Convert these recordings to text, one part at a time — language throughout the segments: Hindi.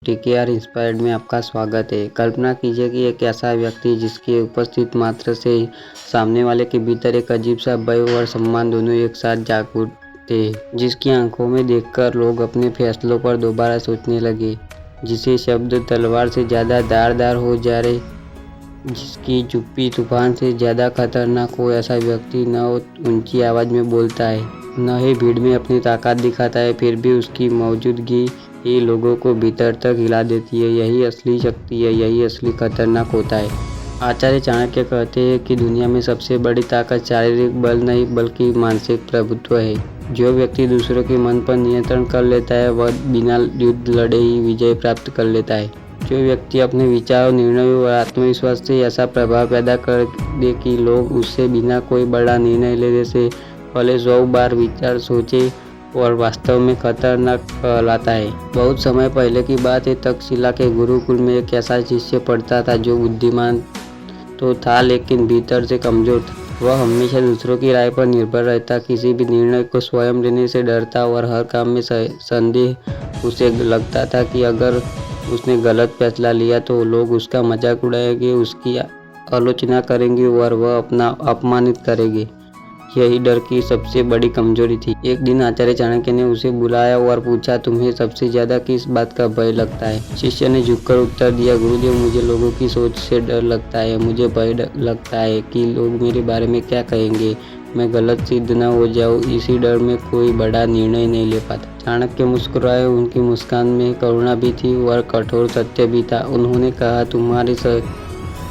टीकेआर इंस्पायर्ड में आपका स्वागत है। कल्पना कीजिए कि एक ऐसा व्यक्ति जिसके उपस्थित मात्र से ही सामने वाले के भीतर एक अजीब सा भय और सम्मान दोनों एक साथ जाग उठते, जिसकी आंखों में देखकर लोग अपने फैसलों पर दोबारा सोचने लगे, जिसे शब्द तलवार से ज़्यादा धारदार हो जा रहे, जिसकी चुप्पी तूफान से ज़्यादा खतरनाक हो। ऐसा व्यक्ति न ऊंची आवाज़ में बोलता है, न ही भीड़ में अपनी ताकत दिखाता है, फिर भी उसकी मौजूदगी ही लोगों को भीतर तक हिला देती है। यही असली शक्ति है, यही असली खतरनाक होता है। आचार्य चाणक्य कहते हैं कि दुनिया में सबसे बड़ी ताकत शारीरिक बल नहीं बल्कि मानसिक प्रभुत्व है। जो व्यक्ति दूसरों के मन पर नियंत्रण कर लेता है वह बिना युद्ध लड़े ही विजय प्राप्त कर लेता है। जो व्यक्ति अपने विचारों, निर्णयों और आत्मविश्वास से ऐसा प्रभाव पैदा कर दे कि लोग उससे बिना कोई बड़ा निर्णय लेने से पहले 100 बार विचार सोचे और वास्तव में खतरनाक कहलाता है। बहुत समय पहले की बात है, तक्षशिला के गुरुकुल में एक ऐसा शिष्य पढ़ता था जो बुद्धिमान तो था लेकिन भीतर से कमजोर था। वह हमेशा दूसरों की राय पर निर्भर रहता, किसी भी निर्णय को स्वयं लेने से डरता और हर काम में संदेह। उसे लगता था कि अगर उसने गलत फैसला लिया तो लोग उसका मजाक उड़ाएंगे, उसकी आलोचना करेंगे और वह अपना अपमानित करेंगे। यही डर की सबसे बड़ी कमजोरी थी। एक दिन आचार्य चाणक्य ने उसे बुलाया और पूछा, तुम्हें सबसे ज्यादा किस बात का भय लगता है? शिष्य ने झुककर उत्तर दिया, गुरुदेव, मुझे लोगों की सोच से डर लगता है। मुझे भय लगता है कि लोग मेरे बारे में क्या कहेंगे, मैं गलत सिद्ध न हो जाऊं। इसी डर में कोई बड़ा निर्णय नहीं ले पाता। चाणक्य मुस्कुराए, उनकी मुस्कान में करुणा भी थी और कठोर सत्य भी था। उन्होंने कहा, तुम्हारी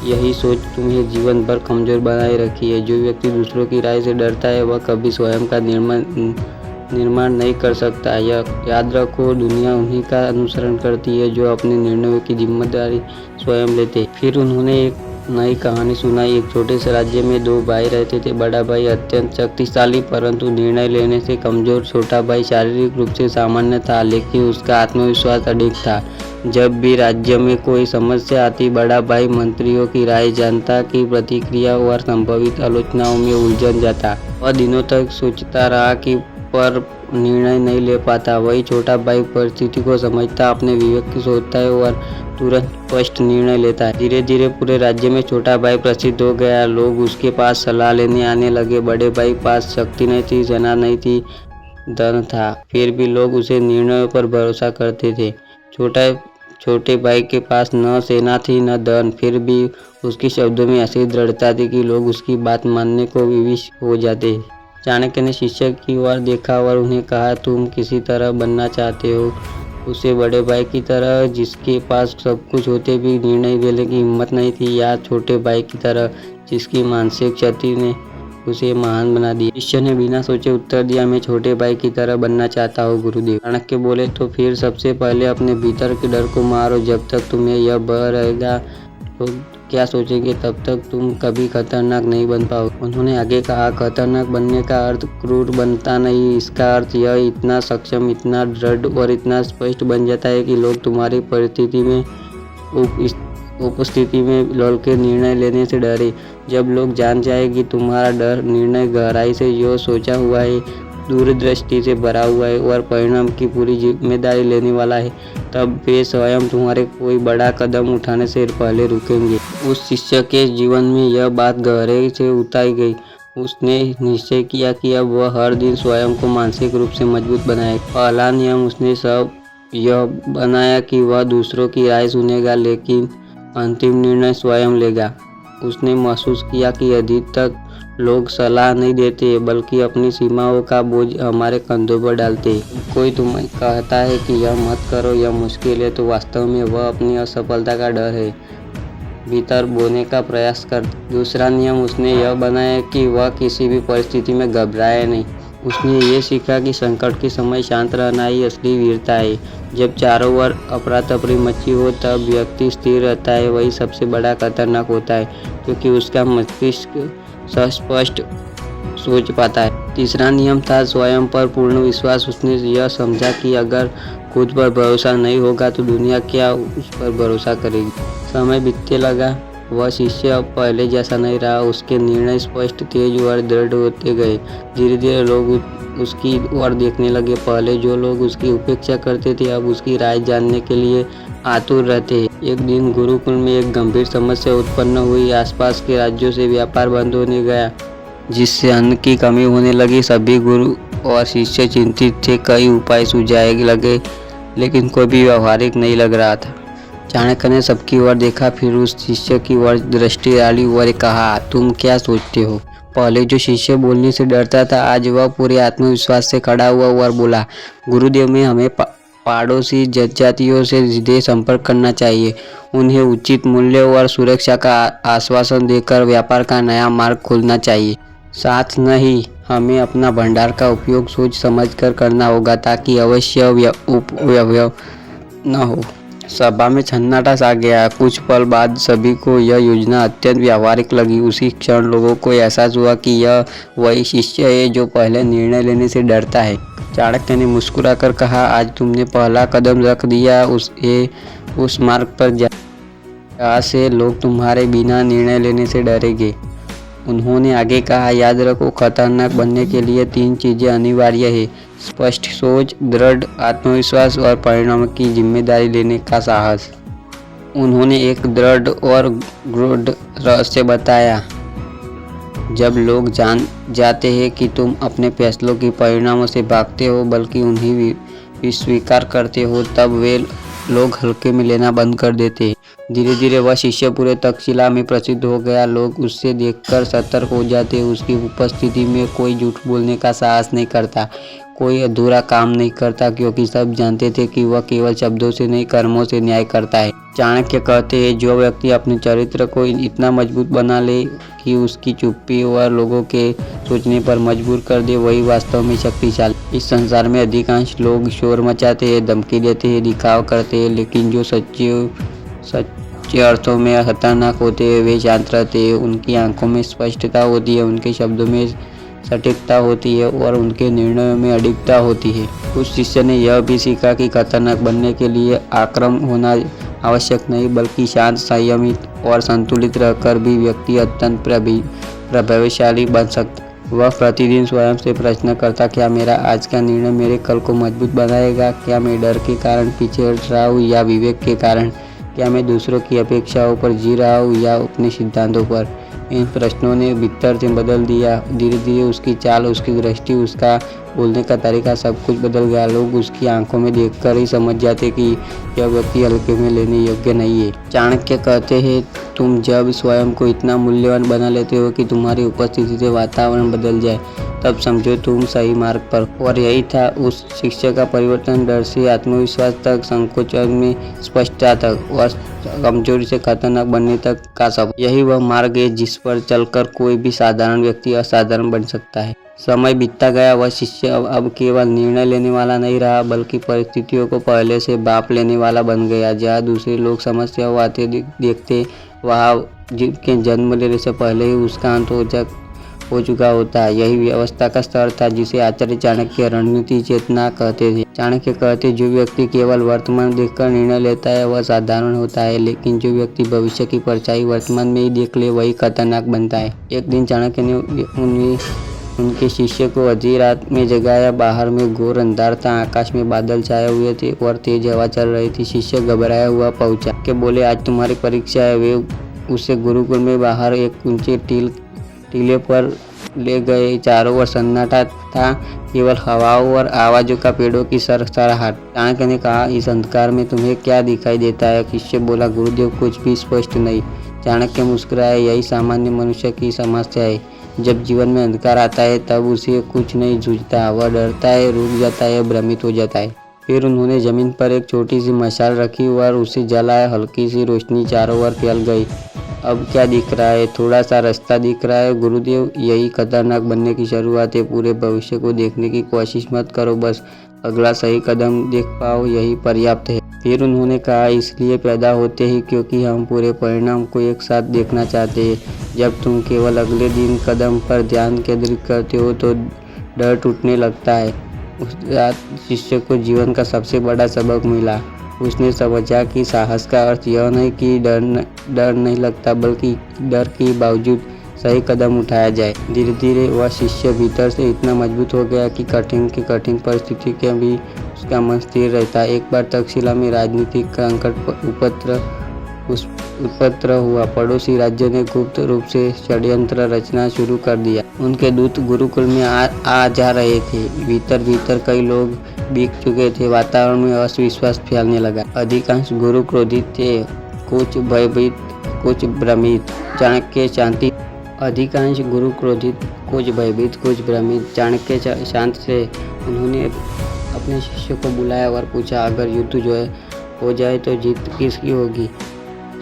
यही सोच तुम्हें जीवन भर कमजोर बनाए रखी है। जो व्यक्ति दूसरों की राय से डरता है वह कभी स्वयं का निर्माण नहीं कर सकता। यह याद रखो, दुनिया उन्हीं का अनुसरण करती है जो अपने निर्णयों की जिम्मेदारी स्वयं लेते। फिर उन्होंने एक नई कहानी सुनाई। एक छोटे से राज्य में 2 भाई रहते थे। बड़ा भाई अत्यंत शक्तिशाली परंतु निर्णय लेने से कमजोर। छोटा भाई शारीरिक रूप से सामान्य था लेकिन उसका आत्मविश्वास अधिक था। जब भी राज्य में कोई समस्या आती, बड़ा भाई मंत्रियों की राय जानता की प्रतिक्रिया और संभावित आलोचनाओं में उलझन जाता। वह दिनों तक सोचता रहा कि पर निर्णय नहीं ले पाता। वही छोटा भाई परिस्थिति को समझता, अपने विवेक की सोचता है और तुरंत स्पष्ट निर्णय लेता है। धीरे धीरे पूरे राज्य में छोटा भाई प्रसिद्ध हो गया। लोग उसके पास सलाह लेने आने लगे। बड़े भाई पास शक्ति नहीं थी, सेना नहीं थी, धन था, फिर भी लोग उसे निर्णयों पर भरोसा करते थे। छोटे भाई के पास न सेना थी न धन, फिर भी उसके शब्दों में ऐसी दृढ़ता थी कि लोग उसकी बात मानने को विवश हो जाते। चाणक्य ने शिष्य की ओर देखा और उन्हें कहा, तुम किसी तरह बनना चाहते हो? उसे बड़े भाई की तरह जिसके पास सब कुछ होते भी निर्णय लेने की हिम्मत नहीं थी, या छोटे भाई की तरह जिसकी मानसिक क्षति ने उसे महान बना दिया? शिष्य ने बिना सोचे उत्तर दिया, मैं छोटे भाई की तरह बनना चाहता हूँ गुरुदेव। चाणक्य बोले, तो फिर सबसे पहले अपने भीतर के डर को मारो। जब तक तुम्हें यह भय रहेगा लोग क्या सोचेंगे, तब तक तुम कभी खतरनाक नहीं बन पाओगे। उन्होंने आगे कहा, खतरनाक बनने का अर्थ क्रूर बनता नहीं, इसका अर्थ यह इतना सक्षम, इतना दृढ़ और इतना स्पष्ट बन जाता है कि लोग तुम्हारी परिस्थिति में उपस्थिति में लड़ के निर्णय लेने से डरे। जब लोग जान जाए कि तुम्हारा डर निर्णय गहराई से जो सोचा हुआ है, दूरदृष्टि से भरा हुआ है और परिणाम की पूरी जिम्मेदारी लेने वाला है, तब वे स्वयं तुम्हारे कोई बड़ा कदम उठाने से पहले रुकेंगे। उस शिष्य के जीवन में यह बात गहरे से उतारी गई। उसने निश्चय किया कि अब वह हर दिन स्वयं को मानसिक रूप से मजबूत बनाएगा। पहला नियम उसने सब यह बनाया कि वह दूसरों की राय सुनेगा लेकिन अंतिम निर्णय स्वयं लेगा। उसने महसूस किया कि अधिक तक लोग सलाह नहीं देते बल्कि अपनी सीमाओं का बोझ हमारे कंधों पर डालते। कोई तुम्हें कहता है कि यह मत करो, यह मुश्किल है, तो वास्तव में वह अपनी असफलता का डर है भीतर बोने का प्रयास कर। दूसरा नियम उसने यह बनाया कि वह किसी भी परिस्थिति में घबराए नहीं। उसने ये सीखा कि संकट के समय शांत रहना ही असली वीरता है। जब चारों ओर अफरा तफरी मची हो तब व्यक्ति स्थिर रहता है, वही सबसे बड़ा खतरनाक होता है क्योंकि उसका मस्तिष्क स्पष्ट सोच पाता है। तीसरा नियम था स्वयं पर पूर्ण विश्वास। उसने यह समझा कि अगर खुद पर भरोसा नहीं होगा तो दुनिया क्या उस पर भरोसा करेगी। समय बीतने लगा। वह शिष्य अब पहले जैसा नहीं रहा। उसके निर्णय स्पष्ट, तेज और दृढ़ होते गए। धीरे धीरे लोग उसकी ओर देखने लगे। पहले जो लोग उसकी उपेक्षा करते थे अब उसकी राय जानने के लिए आतुर रहते हैं। एक दिन गुरुकुल में एक गंभीर समस्या उत्पन्न हुई। आसपास के राज्यों से व्यापार बंद होने गया, जिससे अन्न की कमी होने लगी। सभी गुरु और शिष्य चिंतित थे। कई उपाय सुझाए लगे, लेकिन कोई भी व्यवहारिक नहीं लग रहा था। चाणक्य ने सबकी ओर देखा, फिर उस शिष्य की ओर दृष्टि डाली और कहा, तुम क्या सोचते हो? पहले जो शिष्य बोलने से डरता था, आज वह पूरे आत्मविश्वास से खड़ा हुआ और बोला, गुरुदेव, में हमें पड़ोसी जनजातियों से सीधे संपर्क करना चाहिए। उन्हें उचित मूल्य और सुरक्षा का आश्वासन देकर व्यापार का नया मार्ग खोलना चाहिए। साथ नहीं, हमें अपना भंडार का उपयोग सोच समझकर करना होगा, ताकि अवश्य अपव्यय न हो। सभा में सन्नाटा छा गया। कुछ पल बाद सभी को यह योजना अत्यंत व्यावहारिक लगी। उसी क्षण लोगों को एहसास हुआ कि यह वही शिष्य है जो पहले निर्णय लेने से डरता है। चाणक्य ने मुस्कुराकर कहा, आज तुमने पहला कदम रख दिया। उस मार्ग पर जहाँ से लोग तुम्हारे बिना निर्णय लेने से डरेंगे। उन्होंने आगे कहा, याद रखो, खतरनाक बनने के लिए 3 चीज़ें अनिवार्य है: स्पष्ट सोच, दृढ़ आत्मविश्वास और परिणाम की जिम्मेदारी लेने का साहस। उन्होंने एक दृढ़ और गूढ़ रहस्य बताया। जब लोग जान जाते हैं कि तुम अपने फैसलों के परिणामों से भागते हो, बल्कि उन्हें भी स्वीकार करते हो, तब वे लोग हल्के में लेना बंद कर देते हैं। धीरे धीरे वह शिष्य पूरे तक्षशिला में प्रसिद्ध हो गया। लोग उससे देखकर सतर्क हो जाते। उसकी उपस्थिति में कोई झूठ बोलने का साहस नहीं करता, कोई अधूरा काम नहीं करता, क्योंकि सब जानते थे कि वह केवल शब्दों से नहीं, कर्मों से न्याय करता है। चाणक्य कहते हैं, जो व्यक्ति अपने चरित्र को इतना मजबूत बना ले कि उसकी चुप्पी और लोगों के सोचने पर मजबूर कर दे, वही वास्तव में शक्तिशाली। इस संसार में अधिकांश लोग शोर मचाते हैं, धमकी देते हैं, दिखावा करते हैं, लेकिन जो सच्चे अर्थों में खतरनाक होते हैं, वे शांत रहते हैं। उनकी आंखों में स्पष्टता होती है, उनके शब्दों में सटीकता होती है और उनके निर्णयों में अडिगता होती है। उस शिष्य ने यह भी सीखा कि खतरनाक बनने के लिए आक्रामक होना आवश्यक नहीं, बल्कि शांत, संयमित और संतुलित रहकर भी व्यक्ति अत्यंत प्रभावशाली बन सकता है। वह प्रतिदिन स्वयं से प्रश्न करता, क्या मेरा आज का निर्णय मेरे कल को मजबूत बनाएगा? क्या मैं डर के कारण पीछे हट रहा हूँ या विवेक के कारण? क्या मैं दूसरों की अपेक्षाओं पर जी रहा हूँ या अपने सिद्धांतों पर? इन प्रश्नों ने भीतर से बदल दिया। धीरे धीरे उसकी चाल, उसकी दृष्टि, उसका बोलने का तरीका, सब कुछ बदल गया। लोग उसकी आंखों में देखकर ही समझ जाते कि यह व्यक्ति हल्के में लेने योग्य नहीं है। चाणक्य कहते हैं, तुम जब स्वयं को इतना मूल्यवान बना लेते हो कि तुम्हारी उपस्थिति से वातावरण बदल जाए, तब समझो तुम सही मार्ग पर। और यही था उस शिष्य का परिवर्तन, डर से आत्मविश्वास तक, संकोच में स्पष्टता तक और कमजोरी से खतरनाक बनने तक का सब। यही वह मार्ग है जिस पर चलकर कोई भी साधारण व्यक्ति असाधारण बन सकता है। समय बीतता गया। वह शिष्य अब केवल निर्णय लेने वाला नहीं रहा, बल्कि परिस्थितियों को पहले से भांप लेने वाला बन गया। जहाँ दूसरे लोग समस्याओं आते देखते, वहाँ जिनके जन्म लेने से पहले ही उसका अंत हो चुका होता है। यही व्यवस्था का स्तर था जिसे आचार्य चाणक्य रणनीति चेतना कहते थे। चाणक्य कहते, जो व्यक्ति केवल वर्तमान देखकर निर्णय लेता है वह साधारण होता है, लेकिन जो व्यक्ति भविष्य की परछाई वर्तमान में ही देख ले वही खतरनाक बनता है। एक दिन चाणक्य ने उनके शिष्य को आधी रात में जगाया। बाहर में घोर अंधार था, आकाश में बादल छाए हुए थे और तेज हवा चल रही थी। शिष्य घबराया हुआ पहुंचा के बोले, आज तुम्हारी परीक्षा है। वे उसे गुरुकुल में बाहर एक ऊंचे टीले पर ले गए। चारों ओर सन्नाटा था, केवल हवाओं और आवाजों का, पेड़ों की सरसराहट। चाणक्य ने कहा, इस अंधकार में तुम्हें क्या दिखाई देता है? शिष्य बोला, गुरुदेव, कुछ भी स्पष्ट नहीं। चाणक्य मुस्कुराए, यही सामान्य मनुष्य की समस्या है। जब जीवन में अंधकार आता है तब उसे कुछ नहीं सूझता। वह डरता है, रुक जाता है, भ्रमित हो जाता है। फिर उन्होंने जमीन पर एक छोटी सी मशाल रखी और उसे जलाया। हल्की सी रोशनी चारों ओर फैल गई। अब क्या दिख रहा है? थोड़ा सा रास्ता दिख रहा है गुरुदेव। यही खतरनाक बनने की शुरुआत है। पूरे भविष्य को देखने की कोशिश मत करो, बस अगला सही कदम देख पाओ, यही पर्याप्त है। फिर उन्होंने कहा, इसलिए पैदा होते ही क्योंकि हम पूरे परिणाम को एक साथ देखना चाहते हैं। जब तुम केवल अगले दिन कदम पर ध्यान केंद्रित करते हो तो डर टूटने लगता है। उस रात शिष्य को जीवन का सबसे बड़ा सबक मिला। उसने समझा कि साहस का अर्थ यह नहीं कि डर नहीं लगता, बल्कि डर के बावजूद सही कदम उठाया जाए। धीरे धीरे वह शिष्य भीतर से इतना मजबूत हो गया कि कठिन परिस्थिति के भी उसका मन स्थिर रहता। एक बार तक्षशिला में राजनीतिक संकट उपद्रव हुआ। पड़ोसी राज्य ने गुप्त रूप से षड्यंत्र रचना शुरू कर दिया। उनके दूत गुरुकुल में आ जा रहे थे। भीतर कई लोग बिक चुके थे। वातावरण में अविश्वास फैलने लगा। अधिकांश गुरु क्रोधित थे, कुछ भयभीत, कुछ भ्रमित। चाणक्य शांत से उन्होंने अपने शिष्य को बुलाया और पूछा, अगर युद्ध हो जाए तो जीत किसकी होगी?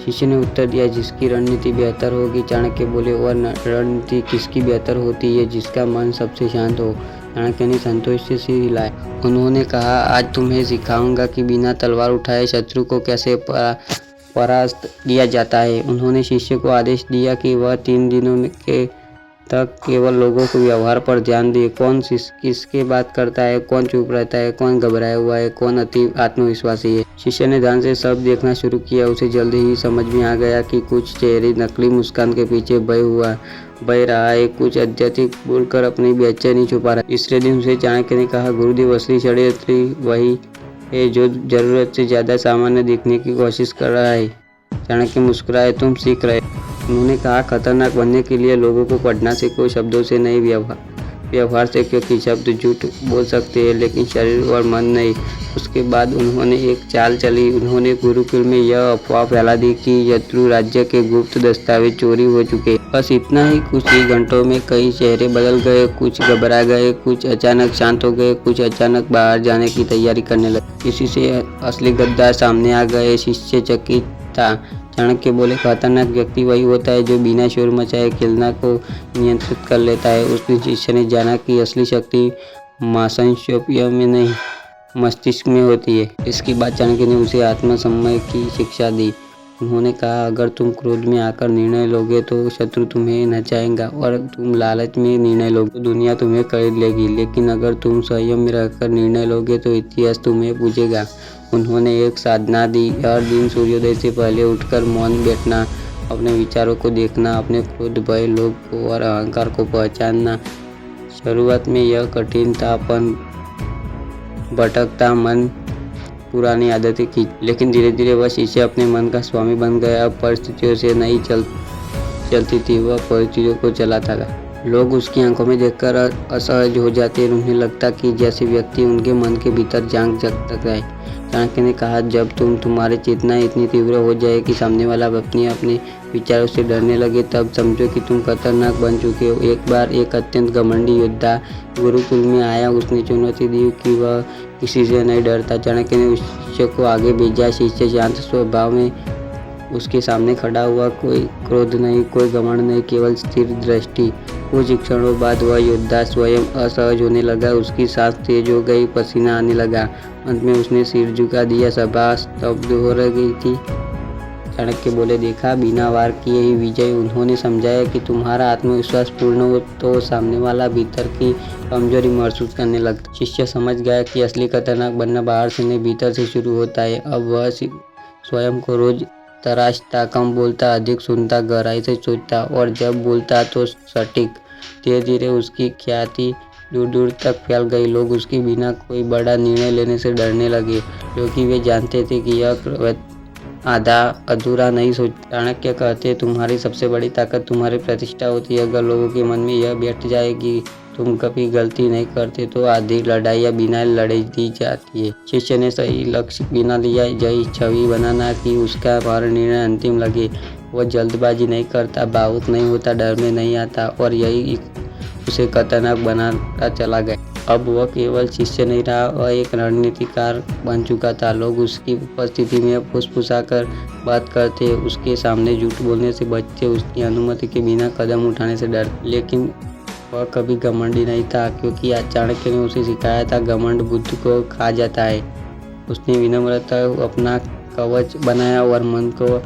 शिष्य ने उत्तर दिया, जिसकी रणनीति बेहतर होगी। चाणक्य बोले, और रणनीति किसकी बेहतर होती है? जिसका मन सबसे शांत हो। चाणक्य ने संतोष से सिर हिलाया। उन्होंने कहा, आज तुम्हें सिखाऊंगा कि बिना तलवार उठाए शत्रु को कैसे परास्त किया जाता है। उन्होंने शिष्य को आदेश दिया कि वह 3 दिनों तक केवल लोगों के व्यवहार पर ध्यान दे। कौन किसके बात करता है, कौन चुप रहता है, कौन घबराया हुआ है, कौन अति आत्मविश्वासी है। शिष्य ने ध्यान से सब देखना शुरू किया। उसे जल्दी ही समझ में आ गया कि कुछ चेहरे नकली मुस्कान के पीछे बह रहा है, कुछ अत्यधिक बोलकर अपनी बेचैनी छुपा रहा है। तीसरे दिन उसे चाणक्य ने कहा, गुरुदेव, असली षड्यंत्री वही है जो जरूरत से ज्यादा सामान्य दिखने की कोशिश कर रहा है। चाणक्य मुस्कुराए, तुम सीख रहे। उन्होंने कहा, खतरनाक बनने के लिए लोगों को पढ़ना सीखो, शब्दों से नहीं, व्यवहार से, क्योंकि शब्द झूठ बोल सकते हैं लेकिन शरीर और मन नहीं। उसके बाद उन्होंने एक चाल चली। उन्होंने गुरुकुल में यह अफवाह फैला दी कि शत्रु राज्य के गुप्त दस्तावेज चोरी हो चुके। बस इतना ही। कुछ ही घंटों में कई चेहरे बदल गए। कुछ घबरा गए, कुछ अचानक शांत हो गए, कुछ अचानक बाहर जाने की तैयारी करने लगे। किसी से असली गद्दार सामने आ गए। शिष्य चकित था। चाणक्य बोले, खतरनाक व्यक्ति वही होता है जो बिना शोर मचाए खिलना को नियंत्रित कर लेता है। उस दिन शिष्य ने जाना कि असली शक्ति मांसपेशियों में नहीं, मस्तिष्क में होती है। इसके बाद चाणक्य ने उसे आत्मसंयम की शिक्षा दी। उन्होंने कहा, अगर तुम क्रोध में आकर निर्णय लोगे तो शत्रु तुम्हें नचाएगा, और तुम लालच में निर्णय लोगे तो दुनिया तुम्हें खरीद लेगी। लेकिन अगर तुम संयम में रहकर निर्णय लोगे तो इतिहास तुम्हें पूछेगा। उन्होंने एक साधना दी, हर दिन सूर्योदय से पहले उठकर मौन बैठना, अपने विचारों को देखना, अपने क्रोध, भय, लोभ और अहंकार को पहचानना। शुरुआत में यह कठिन था, भटकता मन, पुरानी आदतें की, लेकिन धीरे धीरे वह शिष्य अपने मन का स्वामी बन गया। अब परिस्थितियों से नहीं चलती थी, वह परिस्थितियों को चलाता था। लोग उसकी आंखों में देखकर असहज हो जाते। उन्हें लगता कि जैसे व्यक्ति उनके मन के भीतर झांक सकता है। चाणक्य ने कहा, जब तुम्हारी चेतना इतनी तीव्र हो जाए कि सामने वाला अपने विचारों से डरने लगे, तब समझो कि तुम खतरनाक बन चुके हो। एक बार एक अत्यंत घमंडी योद्धा गुरुकुल में आया। उसने चुनौती दी कि वह किसी से नहीं डरता। चाणक्य ने उस शिष्य को आगे भेजा। शिष्य शांत स्वभाव में उसके सामने खड़ा हुआ। कोई क्रोध नहीं, कोई घमंड नहीं, केवल स्थिर दृष्टि। कुछ क्षणों बाद वह योद्धा स्वयं असहज होने लगा। उसकी सांस तेज हो गई, पसीना आने लगा। अंत में उसने सिर झुका दिया। सभा स्तब्ध हो गई थी। चाणक्य बोले, देखा, बिना वार किए ही विजय। उन्होंने समझाया कि तुम्हारा आत्मविश्वास पूर्ण हो तो सामने वाला भीतर की कमजोरी महसूस करने लगता। शिष्य समझ गया कि असली खतरनाक बनना बाहर से नहीं, भीतर से शुरू होता है। अब वह स्वयं को रोज तराशता, कम बोलता, अधिक सुनता, गहराई से सोचता, और जब बोलता तो सटीक। धीरे धीरे उसकी ख्याति दूर दूर तक फैल गई। लोग उसके बिना कोई बड़ा निर्णय लेने से डरने लगे, क्योंकि वे जानते थे कि यह आधा अधूरा नहीं सोच। चाणक्य कहते, तुम्हारी सबसे बड़ी ताकत तुम्हारी प्रतिष्ठा होती है। अगर लोगों के मन में यह बैठ जाए कि तुम कभी गलती नहीं करते, तो आधी लड़ाइयाँ बिना लड़ी दी जाती है। शिष्य ने सही लक्ष्य बिना लिया यही छवि बनाना कि उसका हर निर्णय अंतिम लगे। वह जल्दबाजी नहीं करता, भावुक नहीं होता, डर में नहीं आता, और यही उसे खतरनाक बनाता चला गया। अब वह केवल शिष्य नहीं रहा, वह एक रणनीतिकार बन चुका था। लोग उसकी उपस्थिति में फुसफुसाकर बात करते, उसके सामने झूठ बोलने से बचते, उसकी अनुमति के बिना कदम उठाने से डरते। लेकिन वह कभी घमंडी नहीं था, क्योंकि चाणक्य ने उसे सिखाया था, घमंड बुद्धि को खा जाता है। उसने विनम्रता अपना कवच बनाया और मन को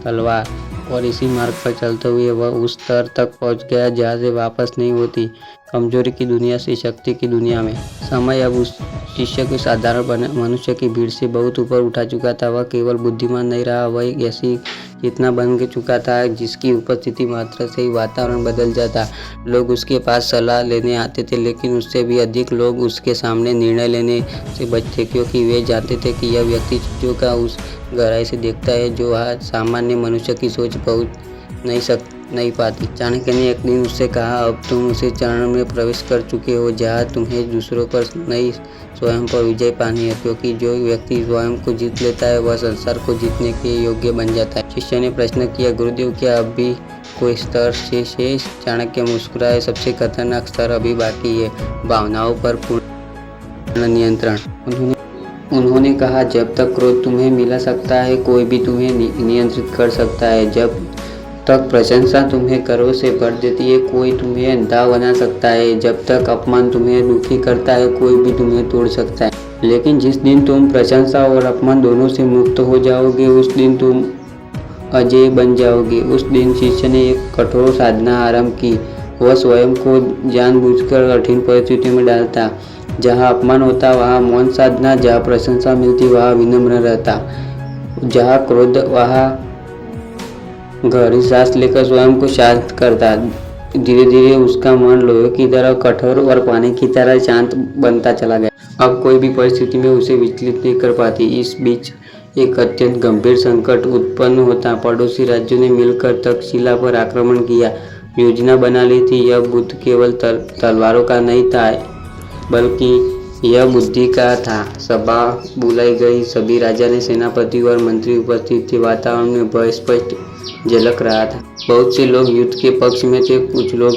तलवार, और इसी मार्ग पर चलते हुए वह उस स्तर तक पहुंच गया जहाँ से वापस नहीं होती, कमजोरी की दुनिया से शक्ति की दुनिया में। समय अब उस शिष्य को साधारण मनुष्य की भीड़ से बहुत ऊपर उठा चुका था। वह केवल बुद्धिमान नहीं रहा, वह एक ऐसी इतना बन के चुका था जिसकी उपस्थिति मात्र से ही वातावरण बदल जाता। लोग उसके पास सलाह लेने आते थे, लेकिन उससे भी अधिक लोग उसके सामने निर्णय लेने से बचते, क्योंकि वे जानते थे कि यह व्यक्ति चीज़ों का उस गहराई से देखता है जो आज सामान्य मनुष्य की सोच पहुँच नहीं पाती। चाणक्य ने एक दिन उससे कहा, अब तुम उस चरण में प्रवेश कर चुके हो जहाँ तुम्हें दूसरों पर नहीं, स्वयं पर विजय पानी है, क्योंकि जो व्यक्ति स्वयं को जीत लेता है वह संसार को जीतने के योग्य बन जाता है। शिष्य ने प्रश्न किया, गुरुदेव क्या अभी कोई स्तर शेष? चाणक्य मुस्कुराए, सबसे खतरनाक स्तर अभी बाकी है, भावनाओं पर पूर्ण नियंत्रण। उन्होंने कहा, जब तक क्रोध तुम्हें मिला सकता है कोई भी तुम्हें नियंत्रित कर सकता है। जब तक प्रशंसा तुम्हें गर्व से भर देती है कोई तुम्हें अंधा बना सकता है। जब तक अपमान तुम्हें दुखी करता है कोई भी तुम्हें तोड़ सकता है। लेकिन जिस दिन तुम प्रशंसा और अपमान दोनों से मुक्त हो जाओगे उस दिन तुम अजय बन जाओगे। उस दिन शिष्य ने एक कठोर साधना आरंभ की। वह स्वयं को जानबूझकर कठिन परिस्थितियों में डालता। जहाँ अपमान होता वहाँ मौन साधना, जहाँ प्रशंसा मिलती वहाँ विनम्र रहता, जहाँ क्रोध वहाँ गहरी सांस लेकर स्वयं को शांत करता। धीरे धीरे उसका मन लोहे की तरह कठोर और पानी की तरह शांत बनता चला गया। अब कोई भी परिस्थिति में उसे विचलित नहीं कर पाती। इस बीच एक अत्यंत गंभीर संकट उत्पन्न होता। पड़ोसी राज्यों ने मिलकर तक्षशिला पर आक्रमण किया, योजना बना ली थी। यह युद्ध केवल तलवारों का नहीं था, बल्कि यह बुद्धि का था। सभा बुलाई गई, सभी राजा ने सेनापति और मंत्री उपस्थित थे। वातावरण में भय स्पष्ट झलक रहा था। बहुत से लोग युद्ध के पक्ष में थे, कुछ लोग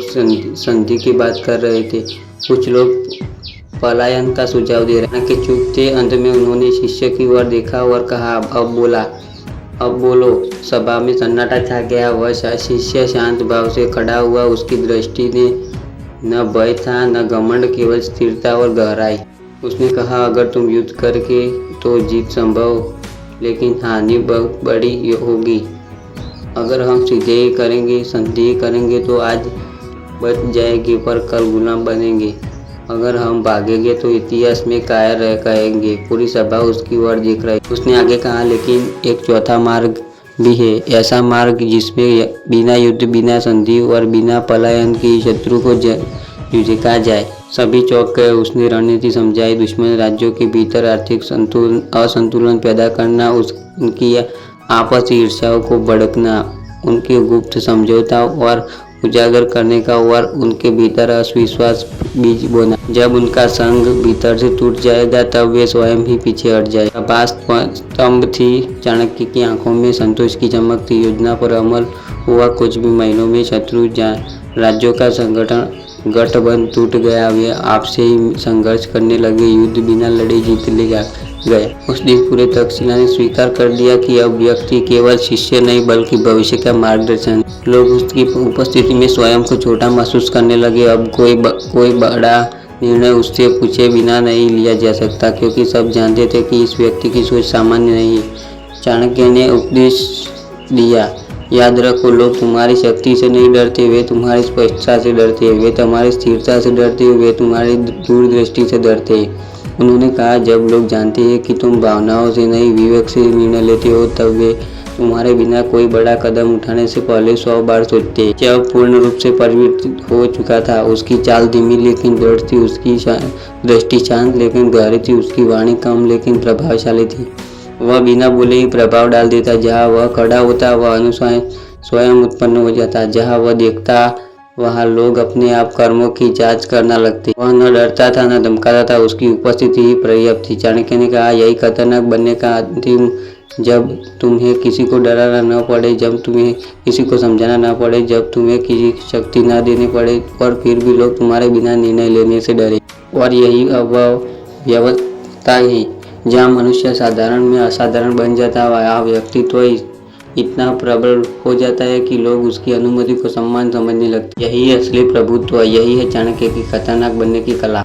संधि की बात कर रहे थे, कुछ लोग पलायन का सुझाव दे रहे के चुप थे। अंत में उन्होंने शिष्य की ओर देखा और कहा, अब बोलो। सभा में सन्नाटा छा गया। वह शिष्य शांत भाव से खड़ा हुआ। उसकी दृष्टि ने न भय था न घमंड, केवल स्थिरता और गहराई। उसने कहा, अगर तुम युद्ध करके तो जीत संभव, लेकिन हानि बहुत बड़ी होगी। अगर हम सीधे करेंगे, संधि करेंगे तो आज बच जाएंगे पर कल गुलाम बनेंगे। अगर हम भागेंगे तो इतिहास में कायर रह कहेंगे। पूरी सभा उसकी ओर देख रही। उसने आगे कहा, लेकिन एक चौथा मार्ग भी है, ऐसा मार्ग जिसमें बिना युद्ध, बिना संधि और बिना पलायन की शत्रु को झुका जाए। सभी चौंक गए। उसने रणनीति समझाई। दुश्मन राज्यों के भीतर आर्थिक असंतुलन पैदा करना, उनकी आपसी ईर्ष्याओं को भड़कना, उनके गुप्त समझौता और उजागर करने का और उनके भीतर अविश्वास बीज बोना। जब उनका संग भीतर से टूट जाएगा तब वे स्वयं ही पीछे हट जाए। आवाज स्तंभ थी। चाणक्य की आंखों में संतोष की चमक थी। योजना पर अमल हुआ। कुछ भी महीनों में शत्रु राज्यों का गठबंधन टूट गया। वे आपसे ही संघर्ष करने लगे। युद्ध बिना लड़े जीत गया। उस दिन पूरे तक्षशिला ने स्वीकार कर दिया कि अब व्यक्ति केवल शिष्य नहीं बल्कि भविष्य का मार्गदर्शन। लोग उसकी उपस्थिति में स्वयं को छोटा महसूस करने लगे। अब कोई बड़ा निर्णय उससे पूछे बिना नहीं लिया जा सकता, क्योंकि सब जानते थे कि इस व्यक्ति की सोच सामान्य नहीं है। चाणक्य ने उपदेश दिया, याद रखो, लोग तुम्हारी शक्ति से नहीं डरते, वे तुम्हारी स्पष्टता से डरते हैं। वे तुम्हारी स्थिरता से डरते हैं, वे तुम्हारी दूरदृष्टि से डरते हैं। उन्होंने कहा, जब लोग जानते हैं कि तुम भावनाओं से नहीं विवेक से निर्णय लेते हो तब वे तुम्हारे बिना कोई बड़ा कदम उठाने से पहले 100 बार सोचते। जब पूर्ण रूप से परिवर्तित हो चुका था। उसकी चाल धीमी लेकिन दृढ़ थी, उसकी दृष्टि शांत लेकिन गहरी थी, उसकी वाणी कम लेकिन प्रभावशाली थी। वह बिना बोले ही प्रभाव डाल देता। जहाँ वह खड़ा होता वह अनुसार स्वयं उत्पन्न हो जाता। जहाँ वह देखता वहाँ लोग अपने आप कर्मों की जांच करना लगते। वह न डरता था न धमकाता था, उसकी उपस्थिति ही पर्याप्त थी। चाणक्य ने कहा, यही खतरनाक बनने का अंतिम, जब तुम्हें किसी को डराना न पड़े, जब तुम्हें किसी को समझाना न पड़े, जब तुम्हें किसी शक्ति न देनी पड़े और फिर भी लोग तुम्हारे बिना निर्णय लेने से डरे। और यही अव्यवस्था है जहाँ मनुष्य साधारण में असाधारण बन जाता है। वह व्यक्तित्व इतना प्रबल हो जाता है कि लोग उसकी अनुमति को सम्मान समझने लगते। यही असली प्रभुत्व, यही है चाणक्य की खतरनाक बनने की कला।